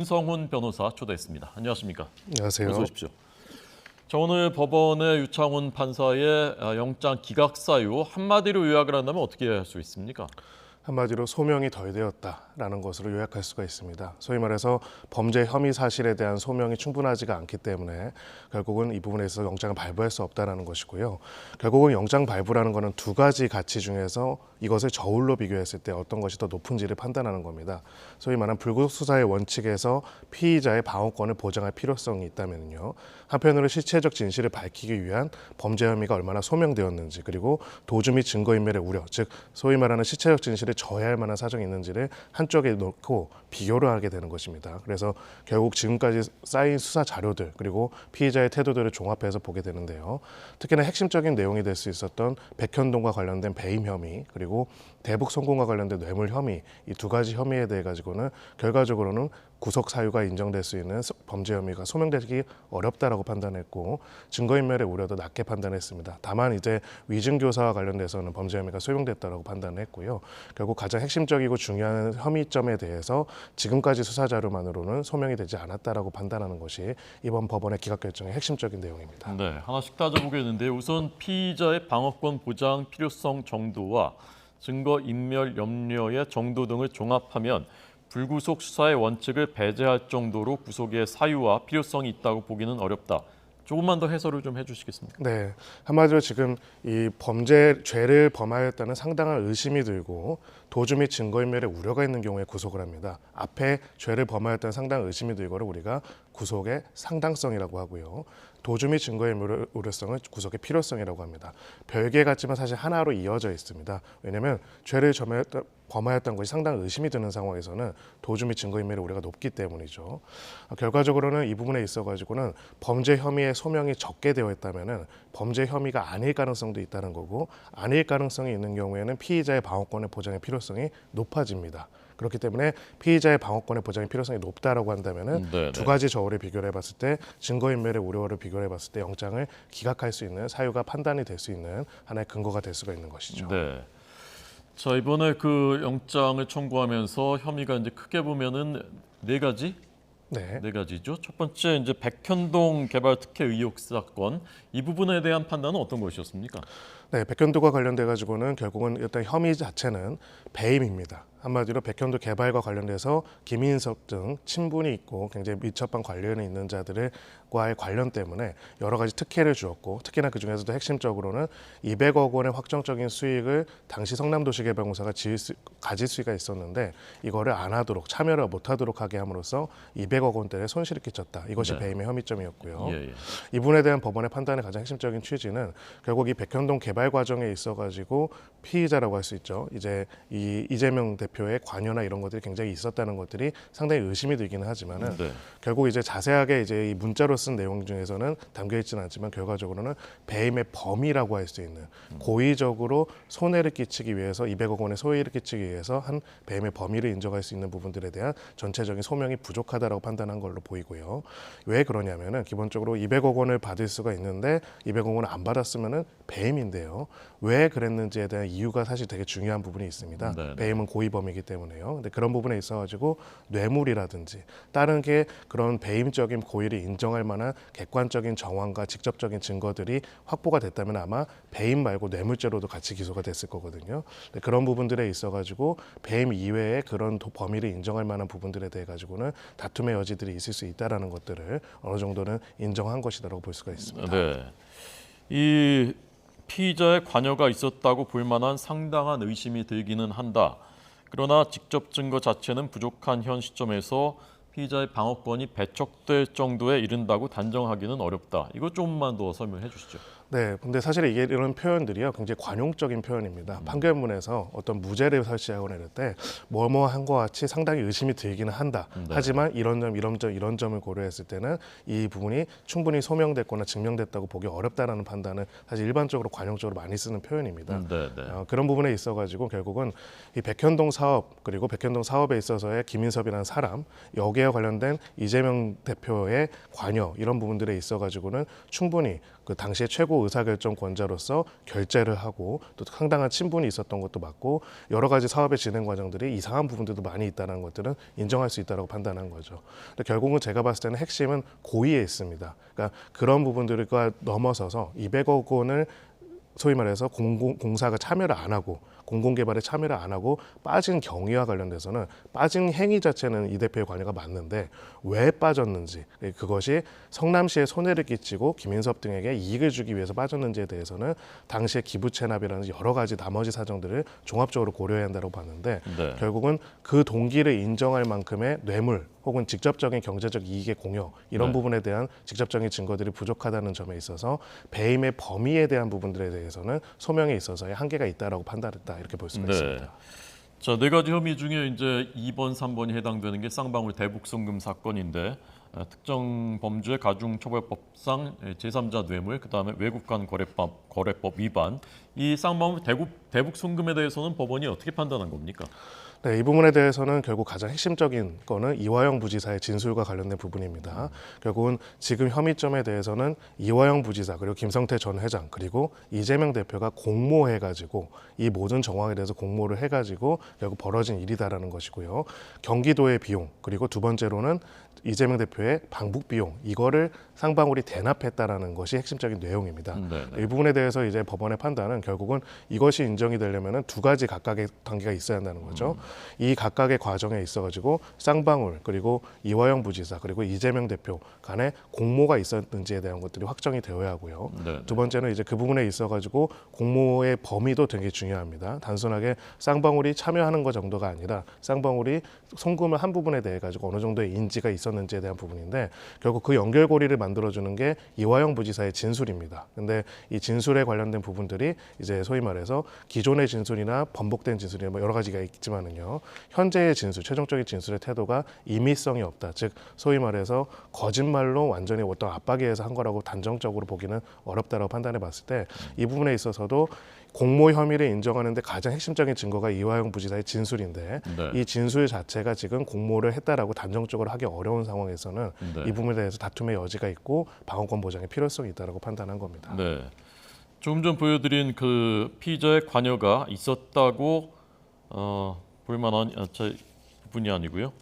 김성훈 변호사 초대했습니다. 안녕하십니까? 안녕하세요. 어서 오십시오. 자, 오늘 법원의 유창훈 판사의 영장 기각 사유 한마디로 요약을 한다면 어떻게 할 수 있습니까? 한마디로 소명이 덜 되었다라는 것으로 요약할 수가 있습니다. 소위 말해서 범죄 혐의 사실에 대한 소명이 충분하지가 않기 때문에 결국은 이 부분에 있어서 영장을 발부할 수 없다는 것이고요. 결국은 영장 발부라는 것은 두 가지 가치 중에서 이것을 저울로 비교했을 때 어떤 것이 더 높은지를 판단하는 겁니다. 소위 말하는 불구속 수사의 원칙에서 피의자의 방어권을 보장할 필요성이 있다면요. 한편으로 실체적 진실을 밝히기 위한 범죄 혐의가 얼마나 소명되었는지, 그리고 도주 및 증거인멸의 우려, 즉 소위 말하는 실체적 진실을 저해할 만한 사정이 있는지를 한쪽에 놓고 비교를 하게 되는 것입니다. 그래서 결국 지금까지 쌓인 수사 자료들, 그리고 피의자의 태도들을 종합해서 보게 되는데요. 특히나 핵심적인 내용이 될 수 있었던 백현동과 관련된 배임 혐의, 그리고 대북 송금과 관련된 뇌물 혐의, 이 두 가지 혐의에 대해 가지고는 결과적으로는 구속 사유가 인정될 수 있는 범죄 혐의가 소명되기 어렵다라고 판단했고, 증거인멸의 우려도 낮게 판단했습니다. 다만 이제 위증교사와 관련돼서는 범죄 혐의가 소명됐다라고 판단했고요. 결국 가장 핵심적이고 중요한 혐의점에 대해서 지금까지 수사 자료만으로는 소명이 되지 않았다라고 판단하는 것이 이번 법원의 기각 결정의 핵심적인 내용입니다. 네, 하나씩 따져보겠는데요. 우선 피의자의 방어권 보장 필요성 정도와 증거인멸 염려의 정도 등을 종합하면 불구속 수사의 원칙을 배제할 정도로 구속의 사유와 필요성이 있다고 보기는 어렵다. 조금만 더 해설을 좀 해주시겠습니까? 네, 한마디로 지금 이 죄를 범하였다는 상당한 의심이 들고 도주 및 증거인멸의 우려가 있는 경우에 구속을 합니다. 앞에 죄를 범하였다는 상당한 의심이 들고를 우리가 구속의 상당성이라고 하고요. 도주 및 증거인멸의 우려성은 구속의 필요성이라고 합니다. 별개 같지만 사실 하나로 이어져 있습니다. 왜냐하면 죄를 범하였던 것이 상당히 의심이 드는 상황에서는 도주 및 증거인멸의 우려가 높기 때문이죠. 결과적으로는 이 부분에 있어가지고는 범죄 혐의의 소명이 적게 되어 있다면은 범죄 혐의가 아닐 가능성도 있다는 거고, 아닐 가능성이 있는 경우에는 피의자의 방어권의 보장의 필요성이 높아집니다. 그렇기 때문에 피의자의 방어권의 보장의 필요성이 높다라고 한다면은 두 가지 저울을 비교를 해봤을 때 증거인멸의 우려를 비교를 해봤을 때 영장을 기각할 수 있는 사유가 판단이 될 수 있는 하나의 근거가 될 수가 있는 것이죠. 네. 자, 이번에 그 영장을 청구하면서 혐의가 이제 크게 보면은 네 가지죠. 첫 번째 이제 백현동 개발 특혜 의혹 사건, 이 부분에 대한 판단은 어떤 것이었습니까? 네, 백현도가 관련돼 가지고는 결국은 일단 혐의 자체는 배임입니다. 한마디로 백현도 개발과 관련돼서 김인석 등 친분이 있고 굉장히 밀접한 관련이 있는 자들과의 관련 때문에 여러 가지 특혜를 주었고, 특히나 그 중에서도 핵심적으로는 200억 원의 확정적인 수익을 당시 성남도시개발공사가 가질 수가 있었는데 이거를 안 하도록, 참여를 못하도록 하게 함으로써 200억 원대의 손실을 끼쳤다. 이것이 배임의 혐의점이었고요. 이 부분에 대한 법원의 판단의 가장 핵심적인 취지는 결국 이 백현동 개발 과정에 있어가지고 피의자라고 할 수 있죠. 이제 이 이재명 대표의 관여나 이런 것들이 굉장히 있었다는 것들이 상당히 의심이 들기는 하지만은 결국 이제 자세하게 이제 이 문자로 쓴 내용 중에서는 담겨 있지는 않지만 결과적으로는 배임의 범위라고 할 수 있는 고의적으로 손해를 끼치기 위해서 200억 원의 소해를 끼치기 위해서 한 배임의 범위를 인정할 수 있는 부분들에 대한 전체적인 소명이 부족하다라고 판단한 걸로 보이고요. 왜 그러냐면은 기본적으로 200억 원을 받을 수가 있는데 200억 원을 안 받았으면은 배임인데요. 왜 그랬는지에 대한 이유가 사실 되게 중요한 부분이 있습니다. 배임은 고의범이기 때문에요. 근데 그런 부분에 있어가지고 뇌물이라든지 다른 게 그런 배임적인 고의를 인정할 만한 객관적인 정황과 직접적인 증거들이 확보가 됐다면 아마 배임 말고 뇌물죄로도 같이 기소가 됐을 거거든요. 근데 그런 부분들에 있어가지고 배임 이외에 그런 범위를 인정할 만한 부분들에 대해 가지고는 다툼의 여지들이 있을 수 있다라는 것들을 어느 정도는 인정한 것이다라고 볼 수가 있습니다. 네. 이 피의자의 관여가 있었다고 볼 만한 상당한 의심이 들기는 한다. 그러나 직접 증거 자체는 부족한 현 시점에서 피의자의 방어권이 배척될 정도에 이른다고 단정하기는 어렵다. 이거 조금만 더 설명해 주시죠. 네, 근데 사실 이런 표현들이요 굉장히 관용적인 표현입니다. 판결문에서 어떤 무죄를 설치하거나 이럴 때 뭐뭐한 것 같이 상당히 의심이 들기는 한다. 하지만 이런 점을 고려했을 때는 이 부분이 충분히 소명됐거나 증명됐다고 보기 어렵다라는 판단은 사실 일반적으로 관용적으로 많이 쓰는 표현입니다. 그런 부분에 있어가지고 결국은 이 백현동 사업, 그리고 백현동 사업에 있어서의 김인섭이라는 사람, 여기에 관련된 이재명 대표의 관여, 이런 부분들에 있어가지고는 충분히 그 당시의 최고 최고 의사결정권자로서 결재를 하고 또 상당한 친분이 있었던 것도 맞고 여러 가지 사업의 진행 과정들이 이상한 부분들도 많이 있다는 것들은 인정할 수 있다고 판단한 거죠. 근데 결국은 제가 봤을 때는 핵심은 고의에 있습니다. 그러니까 그런 부분들과 넘어서서 200억 원을 소위 말해서 공사가 참여를 안 하고 공공개발에 참여를 안 하고 빠진 경위와 관련돼서는 빠진 행위 자체는 이 대표의 관여가 맞는데 왜 빠졌는지 그것이 성남시에 손해를 끼치고 김인섭 등에게 이익을 주기 위해서 빠졌는지에 대해서는 당시의 기부 체납이라는 여러 가지 나머지 사정들을 종합적으로 고려해야 한다고 봤는데 네. 결국은 그 동기를 인정할 만큼의 뇌물 혹은 직접적인 경제적 이익의 공여 이런 네. 부분에 대한 직접적인 증거들이 부족하다는 점에 있어서 배임의 범위에 대한 부분들에 대해서는 소명에 있어서의 한계가 있다라고 판단했다 이렇게 볼 수가 있습니다. 자, 네 가지 혐의 중에 이제 2번, 3번이 해당되는 게 쌍방울 대북송금 사건인데 특정 범죄 가중처벌법상 제3자 뇌물, 그다음에 외국간 거래법 위반. 이 쌍방울 대북송금에 대해서는 법원이 어떻게 판단한 겁니까? 네, 이 부분에 대해서는 결국 가장 핵심적인 거는 이화영 부지사의 진술과 관련된 부분입니다. 결국은 지금 혐의점에 대해서는 이화영 부지사 그리고 김성태 전 회장 그리고 이재명 대표가 공모해가지고 이 모든 정황에 대해서 공모를 해가지고 결국 벌어진 일이다라는 것이고요. 경기도의 비용 그리고 두 번째로는 이재명 대표의 방북 비용 이거를 쌍방울이 대납했다라는 것이 핵심적인 내용입니다. 이 부분에 대해서 이제 법원의 판단은 결국은 이것이 인정이 되려면은 두 가지 각각의 관계가 있어야 한다는 거죠. 이 각각의 과정에 있어가지고 쌍방울 그리고 이화영 부지사 그리고 이재명 대표 간에 공모가 있었는지에 대한 것들이 확정이 되어야 하고요. 두 번째는 이제 그 부분에 있어가지고 공모의 범위도 되게 중요합니다. 단순하게 쌍방울이 참여하는 것 정도가 아니라 쌍방울이 송금을 한 부분에 대해 가지고 어느 정도의 인지가 있었는지에 대한 부분인데 결국 그 연결고리를 만들어주는 게 이화영 부지사의 진술입니다. 근데 이 진술에 관련된 부분들이 이제 소위 말해서 기존의 진술이나 번복된 진술이나 뭐 여러 가지가 있지만은요. 현재의 진술, 최종적인 진술의 태도가 임의성이 없다. 즉 소위 말해서 거짓말로 완전히 어떤 압박에 의해서 한 거라고 단정적으로 보기는 어렵다라고 판단해 봤을 때 이 부분에 있어서도 공모 혐의를 인정하는데 가장 핵심적인 증거가 이화영 부지사의 진술인데 이 진술 자체가 지금 공모를 했다라고 단정적으로 하기 어려운 상황에서는 이 부분에 대해서 다툼의 여지가 있고 방어권 보장의 필요성이 있다라고 판단한 겁니다. 네. 조금 전 보여드린 그 피의자의 관여가 있었다고 볼만한 부분이 아니고요.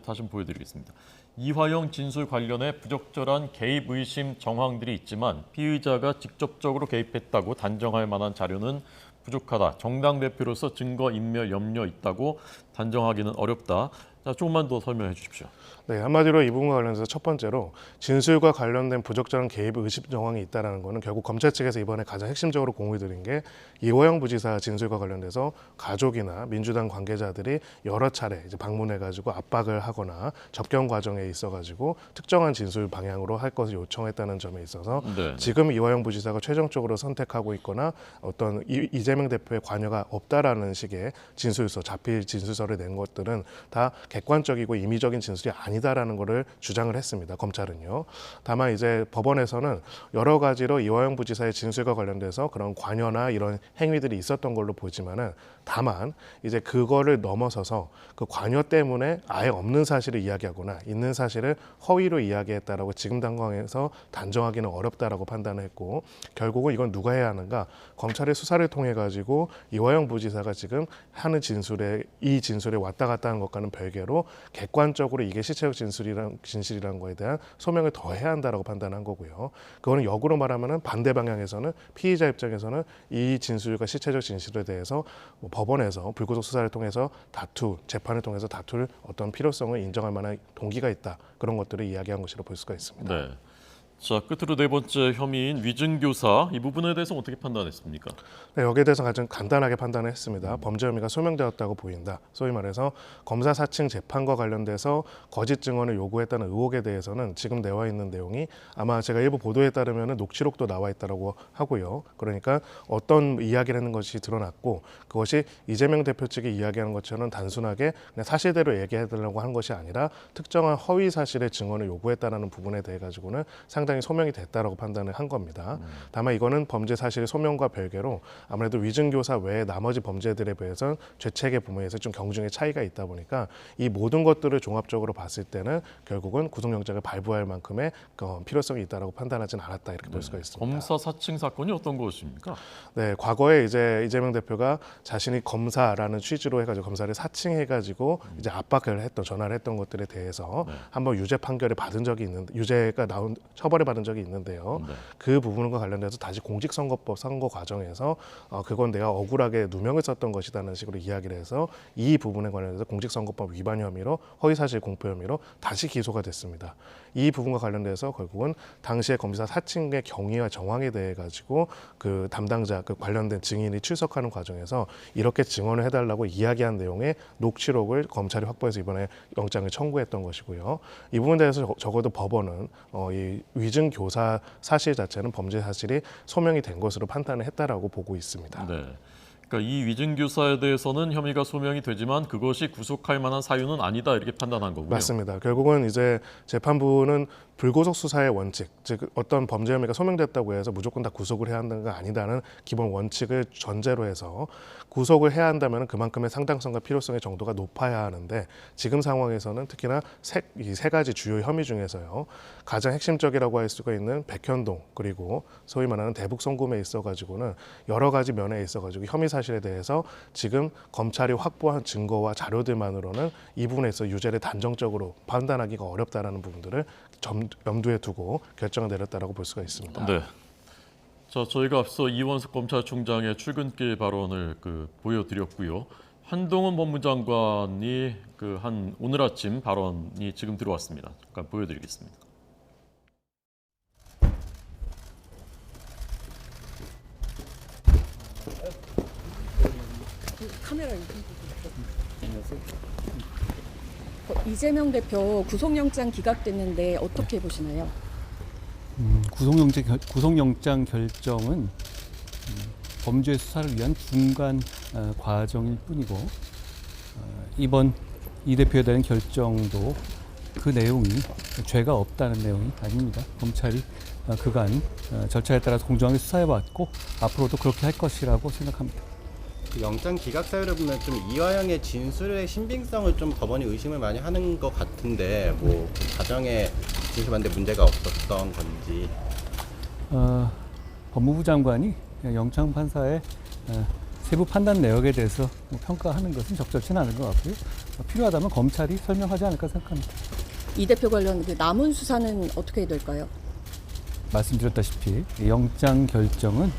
다시 보여드리겠습니다. 이화영 진술 관련해 부적절한 개입 의심 정황들이 있지만 피의자가 직접적으로 개입했다고 단정할 만한 자료는 부족하다. 정당 대표로서 증거 인멸 염려 있다고 단정하기는 어렵다. 자, 조금만 더 설명해 주십시오. 네, 한마디로 이 부분과 관련해서 첫 번째로 진술과 관련된 부적절한 개입 의심 정황이 있다라는 것은 결국 검찰 측에서 이번에 가장 핵심적으로 공을 들인 게 이화영 부지사 진술과 관련돼서 가족이나 민주당 관계자들이 여러 차례 이제 방문해가지고 압박을 하거나 접견 과정에 있어가지고 특정한 진술 방향으로 할 것을 요청했다는 점에 있어서 지금 이화영 부지사가 최종적으로 선택하고 있거나 어떤 이재명 대표의 관여가 없다라는 식의 진술서, 자필 진술서를 낸 것들은 다 객관적이고 임의적인 진술이 아니다라는 것을 주장을 했습니다. 검찰은요. 다만 이제 법원에서는 여러 가지로 이화영 부지사의 진술과 관련돼서 그런 관여나 이런 행위들이 있었던 걸로 보지만은 다만 이제 그거를 넘어서서 그 관여 때문에 아예 없는 사실을 이야기하거나 있는 사실을 허위로 이야기했다라고 지금 당장에서 단정하기는 어렵다라고 판단을 했고 결국은 이건 누가 해야 하는가? 검찰의 수사를 통해 가지고 이화영 부지사가 지금 하는 이 진술에 왔다 갔다 하는 것과는 별개로 객관적으로 이게 실체적 진실이라는 거에 대한 소명을 더 해야 한다라고 판단한 거고요. 그거는 역으로 말하면은 반대 방향에서는 피의자 입장에서는 이 진술과 실체적 진실에 대해서 법원에서 불구속 수사를 통해서 재판을 통해서 다툴 어떤 필요성을 인정할 만한 동기가 있다. 그런 것들을 이야기한 것이라 볼 수가 있습니다. 네. 자, 끝으로 네 번째 혐의인 위증교사 이 부분에 대해서 어떻게 판단했습니까? 네, 여기에 대해서 가장 간단하게 판단을 했습니다. 범죄 혐의가 소명되었다고 보인다. 소위 말해서 검사 사칭 재판과 관련돼서 거짓 증언을 요구했다는 의혹에 대해서는 지금 나와 있는 내용이 아마 제가 일부 보도에 따르면 녹취록도 나와 있다고 하고요. 그러니까 어떤 이야기를 하는 것이 드러났고 그것이 이재명 대표 측이 이야기하는 것처럼 단순하게 그냥 사실대로 얘기해달라고 한 것이 아니라 특정한 허위 사실의 증언을 요구했다는 부분에 대해 가지고는 상당히 상당히 소명이 됐다라고 판단을 한 겁니다. 다만 이거는 범죄 사실의 소명과 별개로 아무래도 위증교사 외에 나머지 범죄들에 비해서는 죄책의 부분에서 좀 경중의 차이가 있다 보니까 이 모든 것들을 종합적으로 봤을 때는 결국은 구속영장을 발부할 만큼의 필요성이 있다라고 판단하지는 않았다 이렇게 볼 수가 있습니다. 검사 사칭 사건이 어떤 것입니까? 네, 과거에 이제 이재명 대표가 자신이 검사라는 취지로 해가지고 검사를 사칭해가지고 이제 압박을 했던 전화를 했던 것들에 대해서 한번 유죄 판결을 받은 적이 있는데 유죄가 나온 처벌을 받은 적이 있는데요. 그 부분과 관련돼서 다시 공직선거법 선거 과정에서 그건 내가 억울하게 누명을 썼던 것이다라는 식으로 이야기를 해서 이 부분에 관련해서 공직선거법 위반 혐의로 허위사실 공표 혐의로 다시 기소가 됐습니다. 이 부분과 관련돼서 결국은 당시에 검사 사칭의 경위와 정황에 대해 가지고 그 담당자 그 관련된 증인이 출석하는 과정에서 이렇게 증언을 해달라고 이야기한 내용의 녹취록을 검찰이 확보해서 이번에 영장을 청구했던 것이고요. 이 부분에 대해서 적어도 법원은 이 위증 교사 사실 자체는 범죄 사실이 소명이 된 것으로 판단을 했다라고 보고 있습니다. 네. 그러니까 이 위증교사에 대해서는 혐의가 소명이 되지만 그것이 구속할 만한 사유는 아니다 이렇게 판단한 거군요. 맞습니다. 결국은 이제 재판부는 불구속 수사의 원칙, 즉 어떤 범죄 혐의가 소명됐다고 해서 무조건 다 구속을 해야 한다는 건 아니다는 기본 원칙을 전제로 해서 구속을 해야 한다면 그만큼의 상당성과 필요성의 정도가 높아야 하는데 지금 상황에서는 특히나 이 세 가지 주요 혐의 중에서요 가장 핵심적이라고 할 수가 있는 백현동 그리고 소위 말하는 대북 송금에 있어가지고는 여러 가지 면에 있어가지고 혐의 사실에 대해서 지금 검찰이 확보한 증거와 자료들만으로는 이 부분에 있어 유죄를 단정적으로 판단하기가 어렵다라는 부분들을 염두에 두고 결정을 내렸다라고 볼 수가 있습니다. 네. 자, 저희가 앞서 이원석 검찰총장의 출근길 발언을 보여드렸고요. 한동훈 법무장관이 오늘 아침 발언이 지금 들어왔습니다. 잠깐 보여드리겠습니다. 카메라 이재명 대표 구속영장 기각됐는데 어떻게 보시나요? 구속영장 결정은 범죄 수사를 위한 중간 과정일 뿐이고 이번 이 대표에 대한 결정도 그 내용이 죄가 없다는 내용이 아닙니다. 검찰이 그간 절차에 따라서 공정하게 수사해왔고 앞으로도 그렇게 할 것이라고 생각합니다. 그 영장 기각 사유를 보면 좀 이화영의 진술의 신빙성을 좀 법원이 의심을 많이 하는 것 같은데 뭐 그 과정에 진술하는데 문제가 없었던 건지. 법무부 장관이 영장 판사의 세부 판단 내역에 대해서 평가하는 것은 적절치는 않은 것 같고요. 필요하다면 검찰이 설명하지 않을까 생각합니다. 이 대표 관련 남은 수사는 어떻게 될까요? 말씀드렸다시피 영장 결정은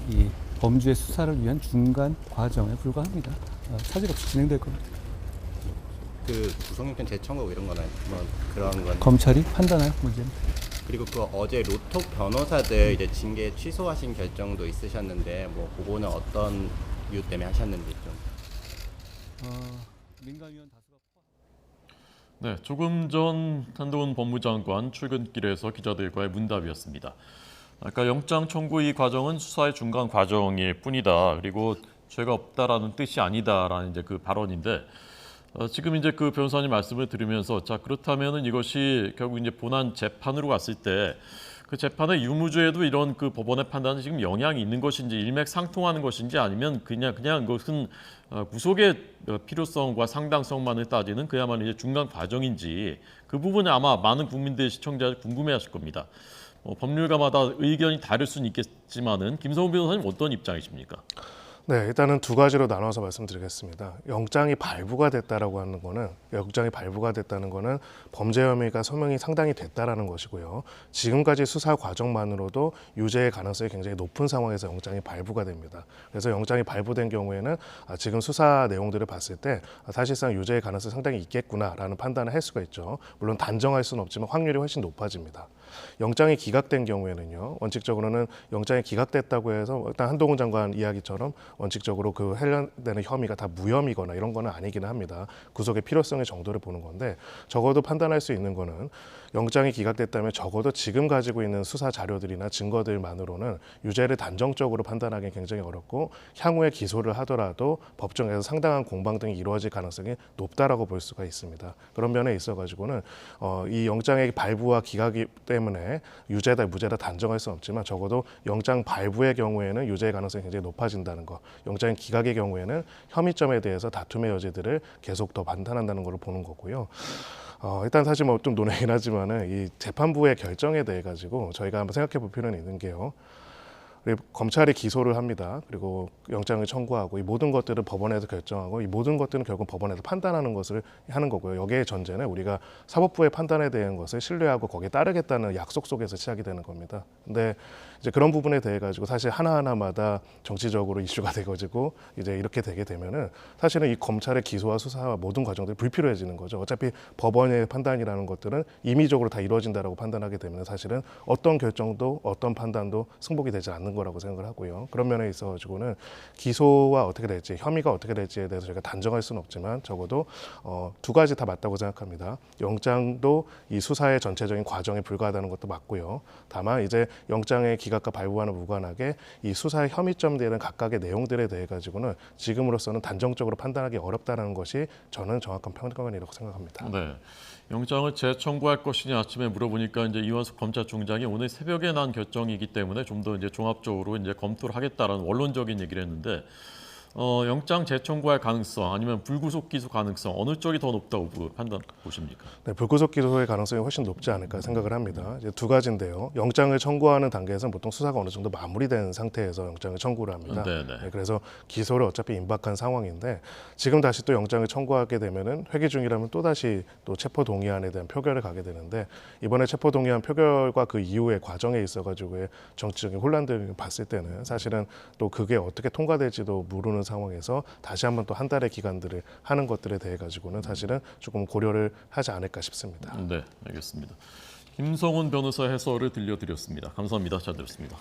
이 범죄 수사를 위한 중간 과정에 불과합니다. 차질 없이 진행될 겁니다. 그 구속영장 재청구 이런 거는 뭐 그런 건 검찰이 판단할 문제입니다. 그리고 그 어제 로톡 변호사들 이제 징계 취소하신 결정도 있으셨는데 뭐 그거는 어떤 이유 때문에 하셨는지 좀. 민간위원 다수가 네, 조금 전 한동훈 법무장관 출근길에서 기자들과의 문답이었습니다. 아까 영장 청구 이 과정은 수사의 중간 과정일 뿐이다. 그리고 죄가 없다라는 뜻이 아니다라는 이제 그 발언인데 지금 이제 그 변호사님 말씀을 들으면서 자 그렇다면은 이것이 결국 이제 본안 재판으로 갔을 때 그 재판의 유무죄에도 이런 그 법원의 판단이 지금 영향이 있는 것인지 일맥상통하는 것인지 아니면 그냥 그것은 구속의 필요성과 상당성만을 따지는 그야말로 이제 중간 과정인지 그 부분에 아마 많은 국민들 시청자들 궁금해하실 겁니다. 법률가마다 의견이 다를 수는 있겠지만은 김성훈 변호사님 어떤 입장이십니까? 네, 일단은 두 가지로 나눠서 말씀드리겠습니다. 영장이 발부가 됐다는 거는 범죄 혐의가 소명이 상당히 됐다라는 것이고요. 지금까지 수사 과정만으로도 유죄의 가능성이 굉장히 높은 상황에서 영장이 발부가 됩니다. 그래서 영장이 발부된 경우에는 지금 수사 내용들을 봤을 때 사실상 유죄의 가능성이 상당히 있겠구나라는 판단을 할 수가 있죠. 물론 단정할 수는 없지만 확률이 훨씬 높아집니다. 영장이 기각된 경우에는요, 원칙적으로는 영장이 기각됐다고 해서 일단 한동훈 장관 이야기처럼 원칙적으로 그 해당되는 혐의가 다 무혐의거나 이런 거는 아니기는 합니다. 구속의 필요성의 정도를 보는 건데 적어도 판단할 수 있는 거는 영장이 기각됐다면 적어도 지금 가지고 있는 수사 자료들이나 증거들만으로는 유죄를 단정적으로 판단하기는 굉장히 어렵고 향후에 기소를 하더라도 법정에서 상당한 공방 등이 이루어질 가능성이 높다라고 볼 수가 있습니다. 그런 면에 있어가지고는 이 영장의 발부와 기각이 때문에 유죄다 무죄다 단정할 수는 없지만 적어도 영장 발부의 경우에는 유죄의 가능성이 굉장히 높아진다는 거, 영장 기각의 경우에는 혐의점에 대해서 다툼의 여지들을 계속 더 반탄한다는 걸 보는 거고요. 일단 사실 뭐 좀 논외긴 하지만은 이 재판부의 결정에 대해 가지고 저희가 한번 생각해 볼 필요는 있는 게요. 그리고 검찰이 기소를 합니다. 그리고 영장을 청구하고 이 모든 것들을 법원에서 결정하고 이 모든 것들은 결국 법원에서 판단하는 것을 하는 거고요. 여기에 전제는 우리가 사법부의 판단에 대한 것을 신뢰하고 거기에 따르겠다는 약속 속에서 시작이 되는 겁니다. 근데 이제 그런 부분에 대해 가지고 사실 하나하나마다 정치적으로 이슈가 돼가지고 이제 이렇게 되게 되면은 사실은 이 검찰의 기소와 수사와 모든 과정들이 불필요해지는 거죠. 어차피 법원의 판단이라는 것들은 임의적으로 다 이루어진다라고 판단하게 되면 사실은 어떤 결정도 어떤 판단도 승복이 되지 않는 거라고 생각을 하고요. 그런 면에 있어가지고는 기소와 어떻게 될지, 혐의가 어떻게 될지에 대해서 저희가 단정할 수는 없지만 적어도 두 가지 다 맞다고 생각합니다. 영장도 이 수사의 전체적인 과정에 불과하다는 것도 맞고요. 다만 이제 영장의 기각과 발부와는 무관하게 이 수사의 혐의점 되는 각각의 내용들에 대해 가지고는 지금으로서는 단정적으로 판단하기 어렵다는 것이 저는 정확한 평가관이라고 생각합니다. 네. 영장을 재청구할 것이냐 아침에 물어보니까 이제 이완석 검찰총장이 오늘 새벽에 난 결정이기 때문에 좀 더 이제 종합적으로 이제 검토를 하겠다라는 원론적인 얘기를 했는데 영장 재청구할 가능성 아니면 불구속 기소 가능성 어느 쪽이 더 높다고 판단 보십니까? 네, 불구속 기소의 가능성이 훨씬 높지 않을까 생각을 합니다. 이제 두 가지인데요. 영장을 청구하는 단계에서는 보통 수사가 어느 정도 마무리된 상태에서 영장을 청구를 합니다. 네, 그래서 기소를 어차피 임박한 상황인데 지금 다시 또 영장을 청구하게 되면은 회기 중이라면 또 다시 또 체포 동의안에 대한 표결을 가게 되는데 이번에 체포 동의안 표결과 그 이후의 과정에 있어가지고의 정치적인 혼란들을 봤을 때는 사실은 또 그게 어떻게 통과될지도 모르는 상황에서 다시 한번 또 한 달의 기간들을 하는 것들에 대해 가지고는 사실은 조금 고려를 하지 않을까 싶습니다. 네, 알겠습니다. 김성훈 변호사 해설을 들려드렸습니다. 감사합니다. 잘 들었습니다.